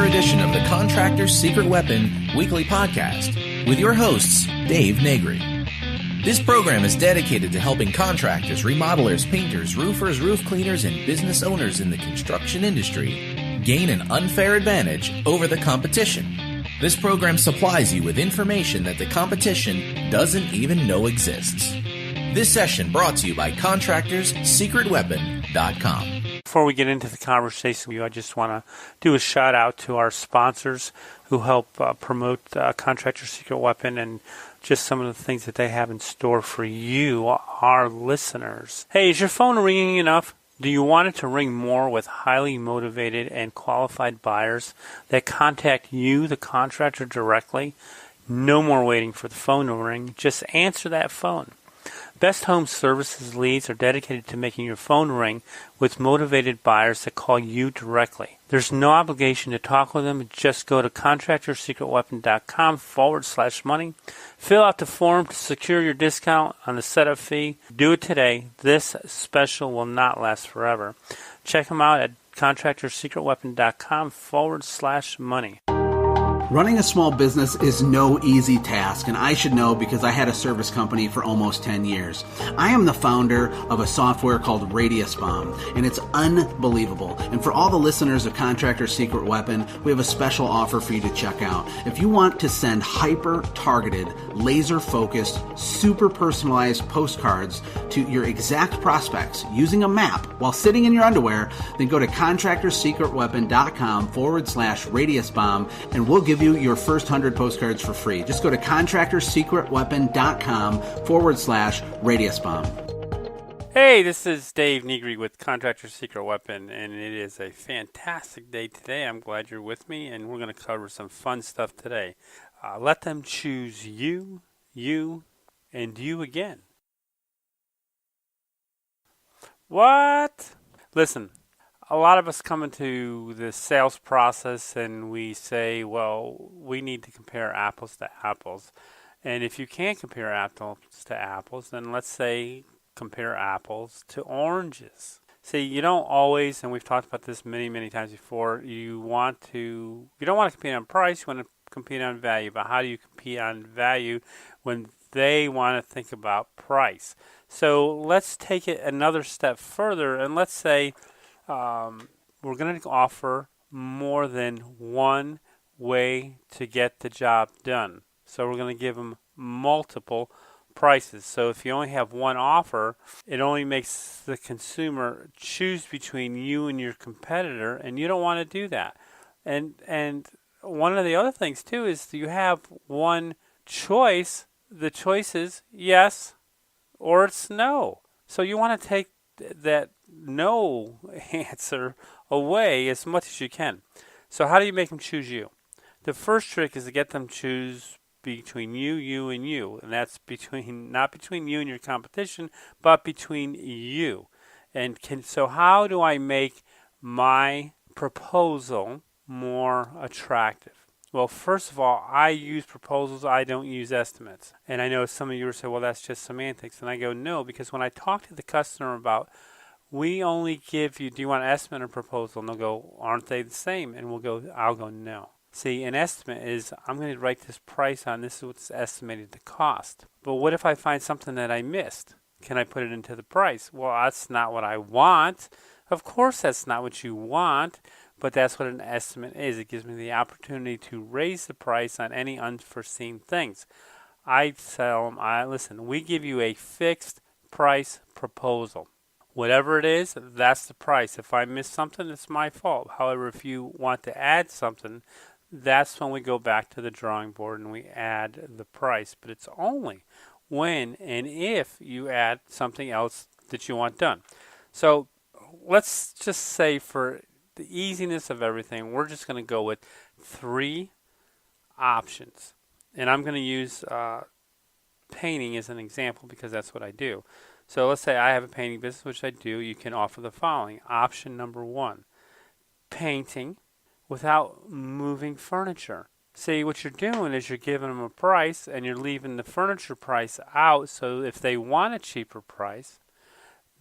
edition of the Contractor's Secret Weapon weekly podcast with your hosts, Dave Negri. This program is dedicated to helping contractors, remodelers, painters, roofers, roof cleaners, and business owners in the construction industry gain an unfair advantage over the competition. This program supplies you with information that the competition doesn't even know exists. This session brought to you by ContractorsSecretWeapon.com. Before we get into the conversation, I just want to do a shout out to our sponsors who help promote Contractor's Secret Weapon and just some of the things that they have in store for you, our listeners. Hey, is your phone ringing enough? Do you want it to ring more with highly motivated and qualified buyers that contact you, the contractor, directly? No more waiting for the phone to ring. Just answer that phone. Best Home Services leads are dedicated to making your phone ring with motivated buyers that call you directly. There's no obligation to talk with them. Just go to ContractorSecretWeapon.com/money. Fill out the form to secure your discount on the setup fee. Do it today. This special will not last forever. Check them out at ContractorSecretWeapon.com/money. Running a small business is no easy task, and I should know because I had a service company for almost 10 years. I am the founder of a software called Radius Bomb, and it's unbelievable. And for all the listeners of Contractor's Secret Weapon, we have a special offer for you to check out. If you want to send hyper-targeted, laser-focused, super personalized postcards to your exact prospects using a map while sitting in your underwear, then go to ContractorSecretWeapon.com/Radius Bomb, and we'll give you your first 100 postcards for free. Just go to ContractorSecretWeapon.com/Radius Bomb. Hey, this is Dave Negri with Contractor's Secret Weapon, and it is a fantastic day today. I'm glad you're with me, and we're going to cover some fun stuff today. Let them choose you, and you again. What? Listen. A lot of us come into the sales process and we say, well, we need to compare apples to apples. And if you can't compare apples to apples, then let's say compare apples to oranges. See, you don't always, and we've talked about this many, many times before, you don't want to compete on price, you want to compete on value. But how do you compete on value when they want to think about price? So let's take it another step further, and let's say we're going to offer more than one way to get the job done. So we're going to give them multiple prices. So if you only have one offer, it only makes the consumer choose between you and your competitor, and you don't want to do that. And one of the other things too is you have one choice. The choice is yes or it's no. So you want to take that no answer away as much as you can. So how do you make them choose you? The first trick is to get them to choose between you, and you. And that's not between you and your competition, but between you. So how do I make my proposal more attractive? Well, first of all, I use proposals. I don't use estimates. And I know some of you will say, well, that's just semantics. And I go, no, because when I talk to the customer about, we only give you, do you want an estimate or proposal? And they'll go, aren't they the same? And I'll go, no. See, an estimate is, I'm going to write this price on, this is what's estimated to cost. But what if I find something that I missed? Can I put it into the price? Well, that's not what I want. Of course that's not what you want. But that's what an estimate is. It gives me the opportunity to raise the price on any unforeseen things. I tell them, listen, we give you a fixed price proposal. Whatever it is, that's the price. If I miss something, it's my fault. However, if you want to add something, that's when we go back to the drawing board and we add the price. But it's only when and if you add something else that you want done. So let's just say for the easiness of everything, we're just going to go with 3 options. And I'm going to use painting as an example because that's what I do. So let's say I have a painting business, which I do. You can offer the following. Option number 1, painting without moving furniture. See, what you're doing is you're giving them a price and you're leaving the furniture price out. So if they want a cheaper price,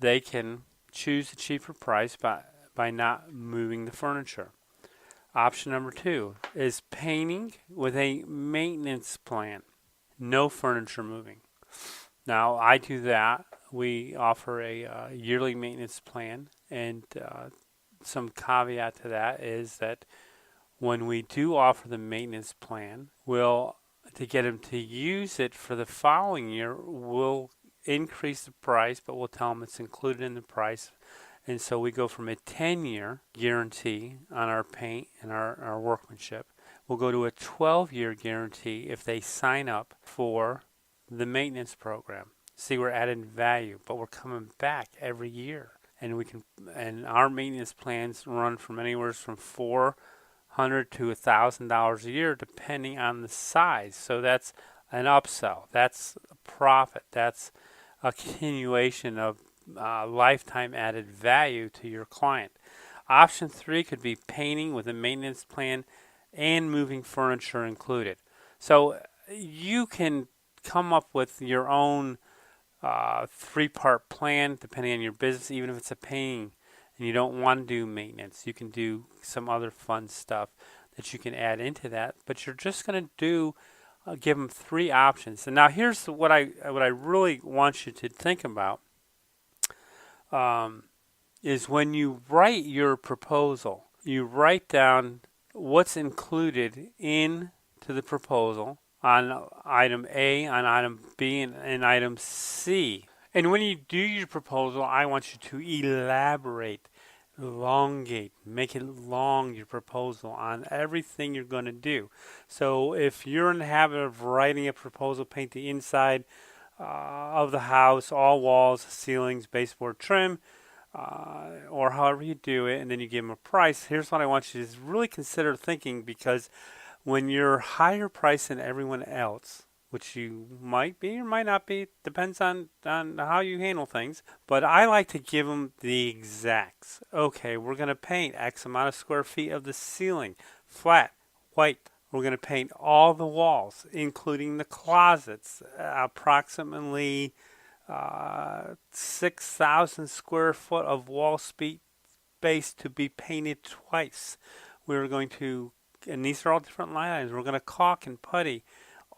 they can choose a cheaper price by not moving the furniture. Option number 2 is painting with a maintenance plan. No furniture moving. Now, I do that. We offer a yearly maintenance plan, and some caveat to that is that when we do offer the maintenance plan, to get them to use it for the following year, we'll increase the price, but we'll tell them it's included in the price. And so we go from a 10-year guarantee on our paint and our workmanship. We'll go to a 12-year guarantee if they sign up for the maintenance program. See, we're adding value, but we're coming back every year. And our maintenance plans run from anywhere from $400 to $1,000 a year, depending on the size. So that's an upsell. That's a profit. That's a continuation of lifetime added value to your client. Option 3 could be painting with a maintenance plan and moving furniture included. So you can come up with your own 3-part plan depending on your business. Even if it's a painting and you don't want to do maintenance, you can do some other fun stuff that you can add into that. But you're just going to give them 3 options. And now here's what I really want you to think about. Is when you write your proposal, you write down what's included into the proposal on item A, on item B, and item C. And when you do your proposal, I want you to elaborate, elongate, make it long, your proposal on everything you're going to do. So if you're in the habit of writing a proposal, paint the inside of the house, all walls, ceilings, baseboard trim, or however you do it, and then you give them a price. Here's what I want you to really consider thinking, because when you're higher priced than everyone else, which you might be or might not be, depends on how you handle things, but I like to give them the exacts. Okay, we're going to paint X amount of square feet of the ceiling, flat, white. We're going to paint all the walls, including the closets, approximately 6,000 square foot of wall space to be painted twice. We're going to, and these are all different line items, we're going to caulk and putty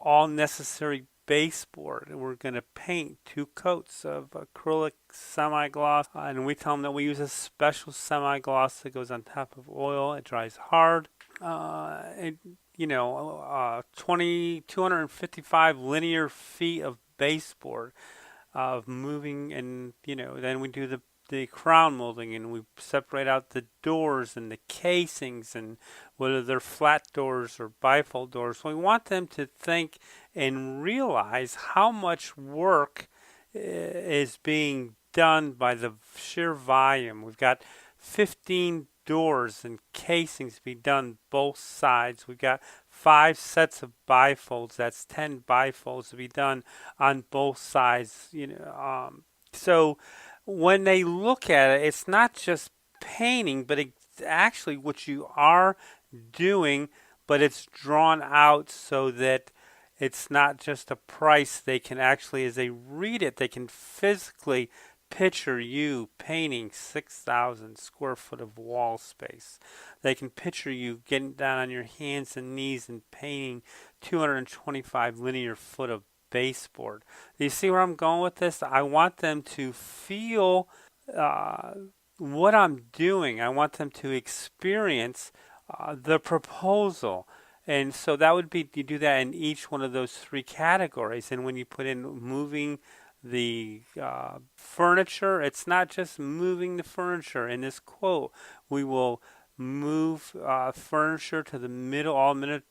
all necessary baseboard. We're going to paint 2 coats of acrylic semi-gloss, and we tell them that we use a special semi-gloss that goes on top of oil. It dries hard. 255 linear feet of baseboard of moving, and then we do the crown molding, and we separate out the doors and the casings, and whether they're flat doors or bifold doors. So we want them to think and realize how much work is being done by the sheer volume. We've got 15 doors and casings to be done both sides. We've got 5 sets of bifolds. That's 10 bifolds to be done on both sides. So when they look at it, it's not just painting, but it's actually what you are doing, but it's drawn out so that it's not just a price. They can actually, as they read it, they can physically picture you painting 6,000 square foot of wall space. They can picture you getting down on your hands and knees and painting 225 linear foot of baseboard. Do you see where I'm going with this? I want them to feel what I'm doing. I want them to experience the proposal. And so that would be, you do that in each one of those 3 categories. And when you put in moving the furniture, it's not just moving the furniture. In this quote, we will move furniture to the middle,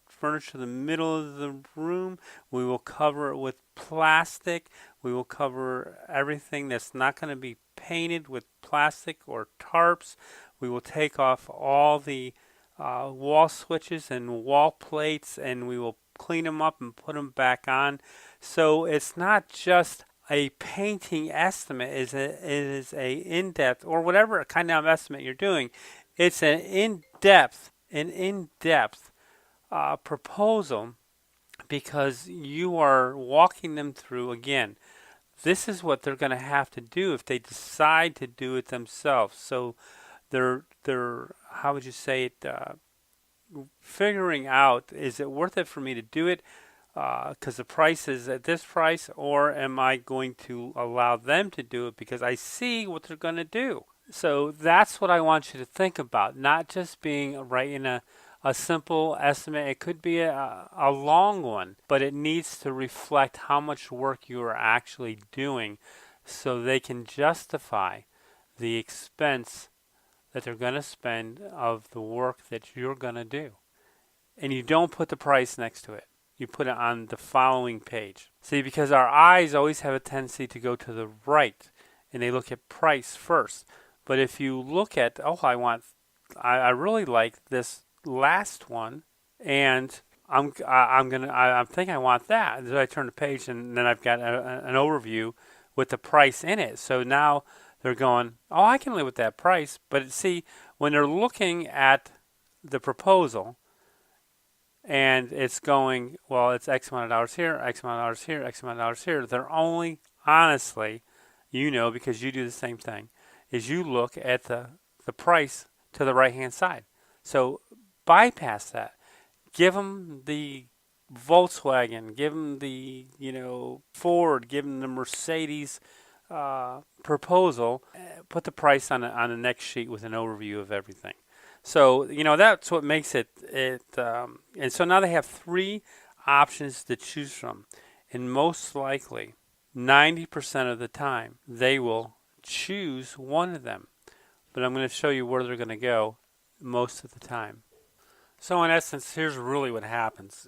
furniture to the middle of the room. We will cover it with plastic. We will cover everything that's not going to be painted with plastic or tarps. We will take off all the wall switches and wall plates, and we will clean them up and put them back on. So it's not just a painting estimate, it is a in-depth, or whatever kind of estimate you're doing. It's an in-depth proposal, because you are walking them through, again, this is what they're going to have to do if they decide to do it themselves. So they're how would you say it, figuring out, is it worth it for me to do it because the price is at this price, or am I going to allow them to do it because I see what they're going to do? So that's what I want you to think about, not just being writing a simple estimate. It could be a long one, but it needs to reflect how much work you are actually doing so they can justify the expense that they're going to spend of the work that you're going to do. And you don't put the price next to it. You put it on the following page. See, because our eyes always have a tendency to go to the right, and they look at price first. But if you look at, I really like this last one, and I think I want that. Then I turn the page, and then I've got an overview with the price in it. So now they're going, oh, I can live with that price. But see, when they're looking at the proposal, and it's going, well, it's X amount of dollars here, X amount of dollars here, X amount of dollars here. They're only, honestly, because you do the same thing, is you look at the price to the right-hand side. So bypass that. Give them the Volkswagen, give them the, Ford, give them the Mercedes proposal. Put the price on the next sheet with an overview of everything. So, that's what makes it, and so now they have 3 options to choose from. And most likely, 90% of the time, they will choose one of them. But I'm going to show you where they're going to go most of the time. So in essence, here's really what happens.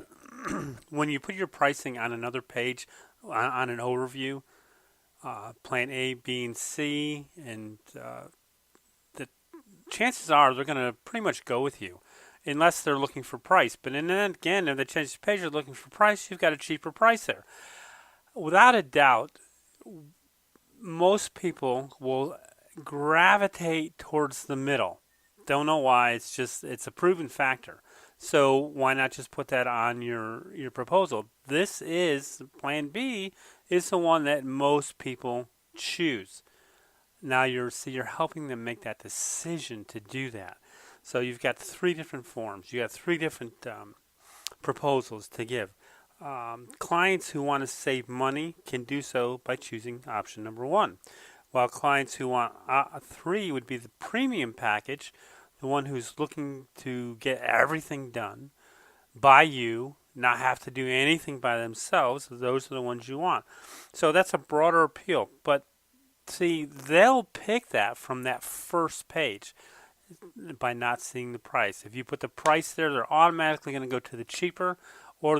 When you put your pricing on another page, on an overview, plan A, B, and C, and chances are they're going to pretty much go with you, unless they're looking for price. But then again, if they change the page, they're looking for price, you've got a cheaper price there. Without a doubt, most people will gravitate towards the middle. Don't know why, it's a proven factor. So why not just put that on your proposal? This is, plan B is the one that most people choose. Now you're helping them make that decision to do that. So you've got 3 different forms. You got 3 different proposals to give. Clients who want to save money can do so by choosing option number 1. While clients who want 3 would be the premium package, the one who's looking to get everything done by you, not have to do anything by themselves. Those are the ones you want. So that's a broader appeal. But see, they'll pick that from that first page by not seeing the price. If you put the price there, they're automatically going to go to the cheaper, or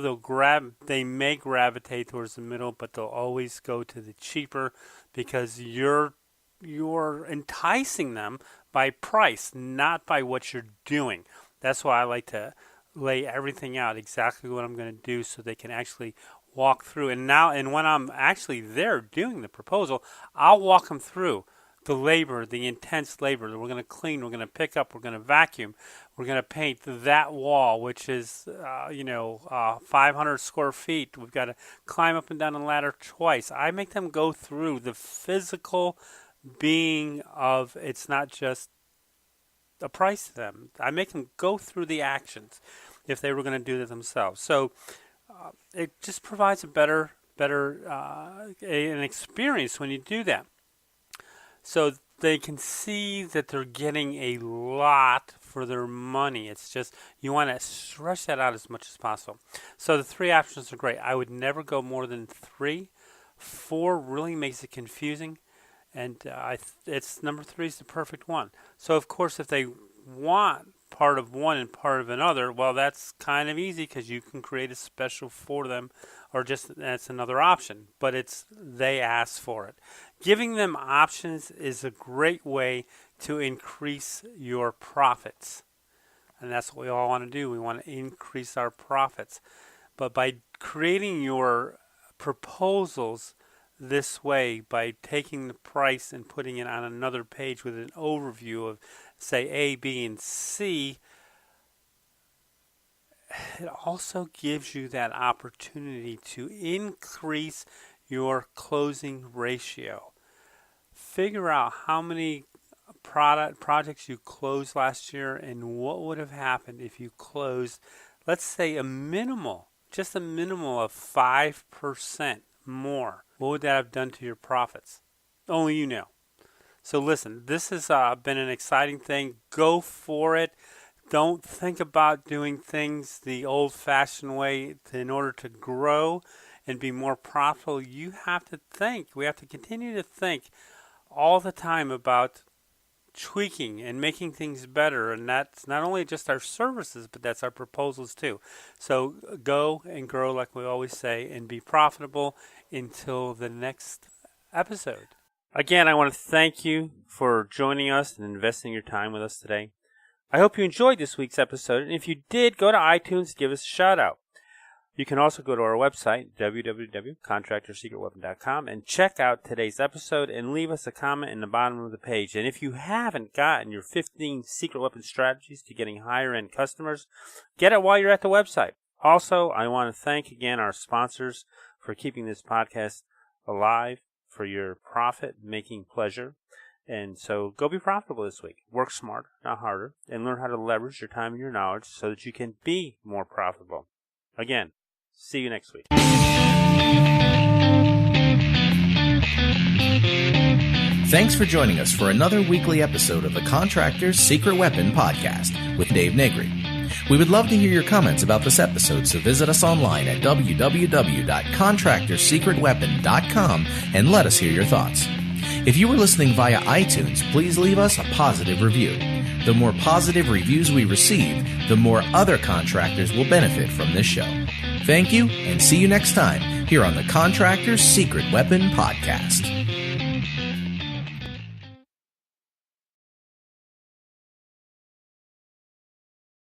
they may gravitate towards the middle, but they'll always go to the cheaper because you're enticing them by price, not by what you're doing. That's why I like to lay everything out, exactly what I'm going to do, so they can actually walk through. And when I'm actually there doing the proposal, I'll walk them through the labor, the intense labor that we're going to clean, we're going to pick up, we're going to vacuum, we're going to paint that wall, which is 500 square feet. We've got to climb up and down the ladder twice. I make them go through the physical being of, it's not just a price to them. I make them go through the actions if they were going to do it themselves. So it just provides a better an experience when you do that. So they can see that they're getting a lot for their money. It's just, you want to stretch that out as much as possible. So the 3 options are great. I would never go more than 3. 4 really makes it confusing. And it's number 3 is the perfect one. So of course, if they want part of one and part of another, well, that's kind of easy because you can create a special for them, or just that's another option. But they ask for it. Giving them options is a great way to increase your profits, and that's what we all want to do. We want to increase our profits. But by creating your proposals this way, by taking the price and putting it on another page with an overview of, say, A, B, and C, it also gives you that opportunity to increase your closing ratio. Figure out how many projects you closed last year and what would have happened if you closed, let's say, just a minimal of 5% more? What would that have done to your profits? Only you know. So listen, this has been an exciting thing. Go for it. Don't think about doing things the old-fashioned way in order to grow and be more profitable. You have to think. We have to continue to think all the time about tweaking and making things better. And that's not only just our services, but that's our proposals too. So go and grow like we always say and be profitable until the next episode. Again, I want to thank you for joining us and investing your time with us today. I hope you enjoyed this week's episode, and if you did, go to iTunes and give us a shout-out. You can also go to our website, www.contractorsecretweapon.com, and check out today's episode and leave us a comment in the bottom of the page. And if you haven't gotten your 15 secret weapon strategies to getting higher-end customers, get it while you're at the website. Also, I want to thank again our sponsors for keeping this podcast alive, for your profit-making pleasure. And so go be profitable this week. Work smarter, not harder, and learn how to leverage your time and your knowledge so that you can be more profitable. Again, see you next week. Thanks for joining us for another weekly episode of the Contractor's Secret Weapon Podcast with Dave Negri. We would love to hear your comments about this episode, so visit us online at www.contractorsecretweapon.com and let us hear your thoughts. If you are listening via iTunes, please leave us a positive review. The more positive reviews we receive, the more other contractors will benefit from this show. Thank you, and see you next time here on the Contractor's Secret Weapon Podcast.